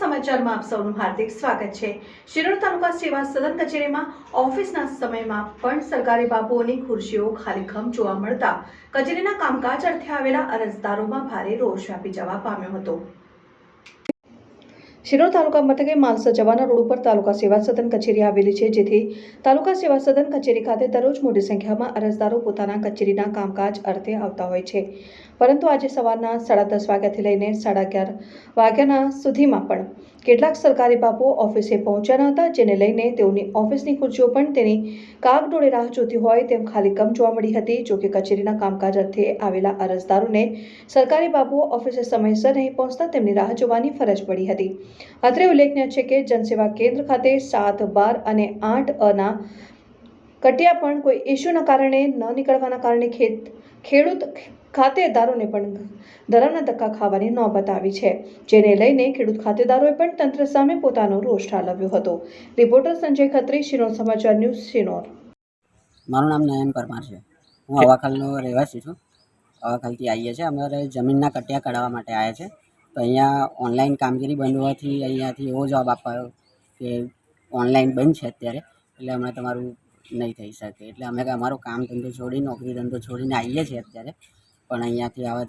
સમાચારમાં આપ સૌનું હાર્દિક સ્વાગત છે। શિરોડ તાલુકા સેવા સદન કચેરીમાં ઓફિસના સમયમાં પણ સરકારી બાબુઓની ખુરશીઓ ખાલીખમ જોવા મળતા કચેરીના કામકાજ અર્થે આવેલા અરજદારોમાં ભારે રોષ વ્યાપી જવા પામ્યો હતો। શિરોડ તાલુકા મથકે માલસા જવાના રોડ ઉપર તાલુકા સેવા સદન કચેરી આવેલી છે, જેથી તાલુકા સેવા સદન કચેરી ખાતે દરરોજ મોટી સંખ્યામાં અરજદારો પોતાના કચેરીના કામકાજ અર્થે આવતા હોય છે, પરંતુ આજે સવારના 10:30 વાગ્યાથી લઈને 11:30 વાગ્યાના સુધીમાં પણ કેટલાક સરકારી બાબુઓ ઓફિસે પહોંચ્યા ન હતા, જેને લઈને તેઓની ઓફિસની ખુરશીઓ પણ તેની કાગડોળે રાહ જોતી હોય તેમ ખાલીકમ જોવા મળી હતી। જો કે કચેરીના કામકાજ અર્થે આવેલા અરજદારોને સરકારી બાબુઓ ઓફિસે સમયસર નહીં પહોંચતા તેમની રાહ જોવાની ફરજ પડી હતી। અત્રે ઉલ્લેખનીય છે કે જનસેવા કેન્દ્ર ખાતે 7, 12 અને 8 કટિયા પણ કોઈ ઇસ્યુના કારણે ન નીકળવાના કારણે ખેડૂત ખાતેદારોને પણ ધરમના ધક્કા ખાવાની નોબત આવી છે, જેને લઈને ખેડૂત ખાતેદારોએ પણ તંત્ર સામે પોતાનો રોષ ઠાલવ્યો હતો। રિપોર્ટર સંજય ખત્રી, શિનોર સમાચાર ન્યૂઝ, શિનોર। મારું નામ નયન પરમાર છે। હું અવાખાલનો રહેવાસી છું। અવાખાલથી આવીએ છીએ, અમારે જમીનના કટિયા કઢાવવા માટે આવ્યા છે। તો અહીંયા ઓનલાઈન કામગીરી બંધ હોવાથી અહીંયાથી એવો જવાબ આપ્યો કે ઓનલાઈન બંધ છે અત્યારે, એટલે હમણાં તમારું નહીં થઈ શકે। એટલે અમે અમારો કામ ધંધો છોડી, નોકરી ધંધો છોડીને આવીએ છીએ અત્યારે, પણ અહીંયાથી આવા